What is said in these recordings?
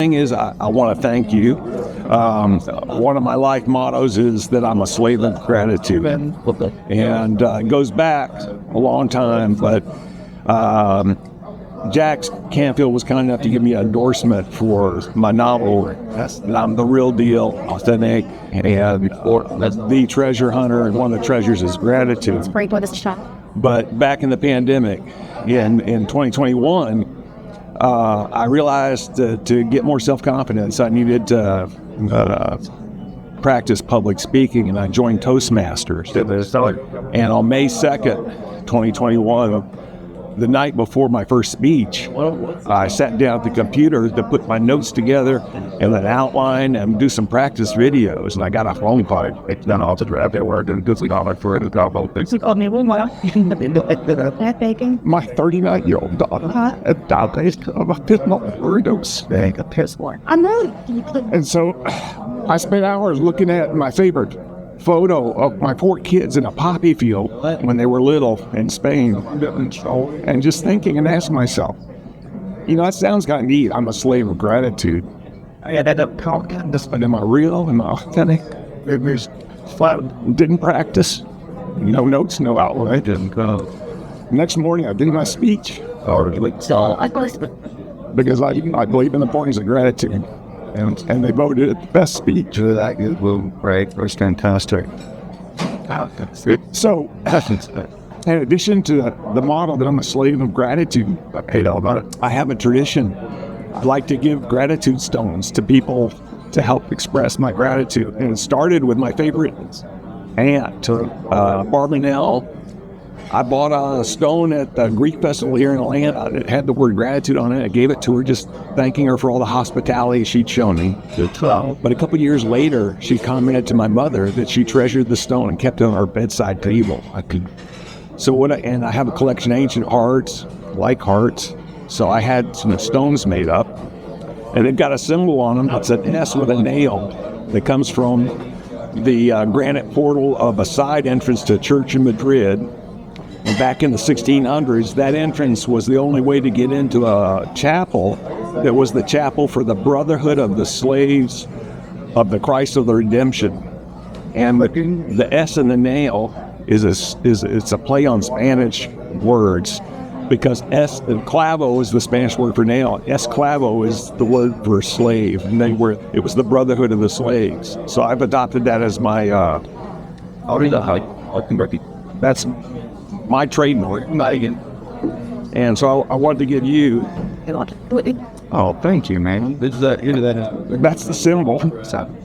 thing is, I want to thank you. One of my life mottos is that I'm a slave of gratitude. And it goes back a long time, but Jack Canfield was kind enough to give me an endorsement for my novel. That I'm the real deal, authentic, and the treasure hunter, and one of the treasures is gratitude. But back in the pandemic, in 2021, I realized to get more self-confidence, I needed to practice public speaking, and I joined Toastmasters. And on May 2nd, 2021, the night before my first speech, I sat down at the computer to put my notes together and then outline and do some practice videos. And I got a phone call. It's done all the draft at work and good for it. My 39-year-old daughter died of a fentanyl overdose. And so I spent hours looking at my favorite photo of my 4 kids in a poppy field when they were little in Spain, and just thinking and asking myself, that sounds kind of neat. I'm a slave of gratitude. But am I real? Am I authentic? Didn't practice. No notes, no outline. Next morning, I did my speech. Because I believe in the importance of gratitude. And they voted it the best speech. That is great. It was fantastic. So, in addition to the model that I'm a slave of gratitude, I have a tradition. I like to give gratitude stones to people to help express my gratitude. And it started with my favorite aunt, Barbara Nell. I bought a stone at the Greek festival here in Atlanta. It had the word gratitude on it. I gave it to her, just thanking her for all the hospitality she'd shown me. But a couple years later, she commented to my mother that she treasured the stone and kept it on her bedside table. And I have a collection of ancient hearts, like hearts. So I had some stones made up, and they've got a symbol on them. It's an S with a nail that comes from the granite portal of a side entrance to a church in Madrid. And back in the 1600s, that entrance was the only way to get into a chapel that was the chapel for the Brotherhood of the Slaves of the Christ of the Redemption. And the S and the nail it's a play on Spanish words, because clavo is the Spanish word for nail. Esclavo is the word for slave, and it was the Brotherhood of the Slaves. So I've adopted that as my that's my trademark. And so I wanted to give you. Oh, thank you, man. That's the symbol.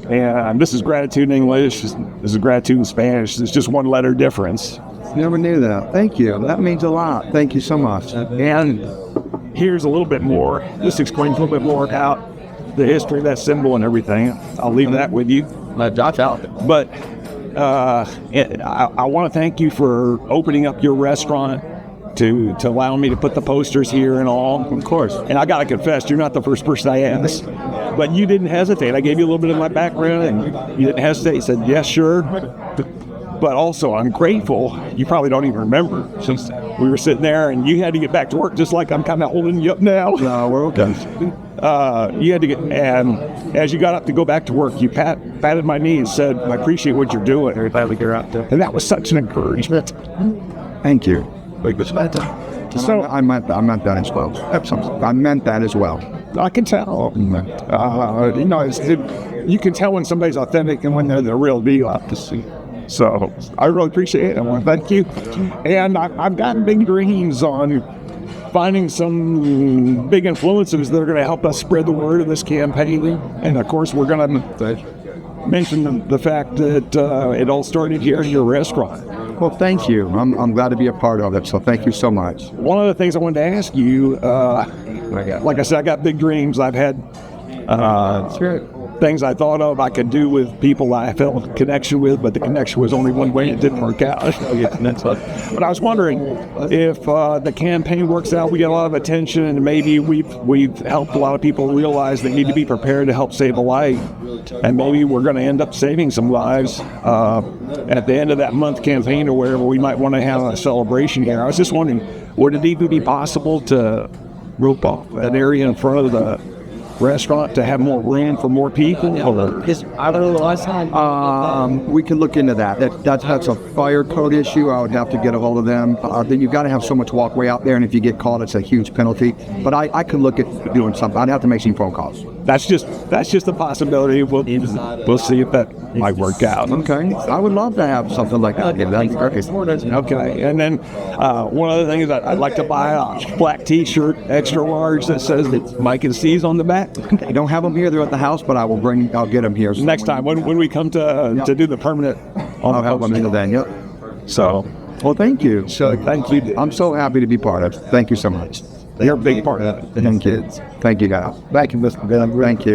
And this is gratitude in English. This is gratitude in Spanish. It's just one letter difference. Never knew that. Thank you. That means a lot. Thank you so much. And here's a little bit more. This explains a little bit more about the history of that symbol and everything. I'll leave that with you. But I want to thank you for opening up your restaurant to allow me to put the posters here and all. Of course. And I got to confess, you're not the first person I asked. But you didn't hesitate. I gave you a little bit of my background, and you didn't hesitate. You said, yes, sure. But also, I'm grateful. You probably don't even remember, since we were sitting there and you had to get back to work, just like I'm kind of holding you up now. No, we're okay. You had to get, and as you got up to go back to work, you patted my knee and said, I appreciate what you're doing. And that was such an encouragement. Thank you. So I meant that as well. I meant that as well. I can tell. You can tell when somebody's authentic and when they're the real deal. So I really appreciate it. I want to thank you. And I've got big dreams on finding some big influencers that are going to help us spread the word of this campaign. And of course, we're going to mention the fact that it all started here in your restaurant. Well, thank you. I'm glad to be a part of it, so thank you so much. One of the things I wanted to ask you, like I said, I got big dreams. I've had things I thought of I could do with people I felt a connection with, but the connection was only one way. It didn't work out. But I was wondering if the campaign works out, we get a lot of attention, and maybe we've helped a lot of people realize they need to be prepared to help save a life. And maybe we're going to end up saving some lives at the end of that month campaign or wherever. We might want to have a celebration here. I was just wondering, would it even be possible to rope off that area in front of restaurant to have more room for more people? We can look into that. That's a fire code issue. I would have to get a hold of them. Then you've got to have so much walkway out there, and if you get caught, it's a huge penalty. But I could look at doing something. I'd have to make some phone calls. That's just a possibility. We'll see if that might work out. Okay, I would love to have something like that. Yeah, that's perfect. Okay, and then one other thing is I'd like to buy a black T-shirt, extra large, that says that Mike and C's on the back. I don't have them here. They're at the house, but I'll get them here. Next time when we come to do the permanent, I'll have them in then. Yep. So, well, thank you. So thank you. I'm so happy to be part of it. Thank you so much. You're a big part of it. Thank you. Thank you, guys. Thank you, Mr. Bennett. Thank you.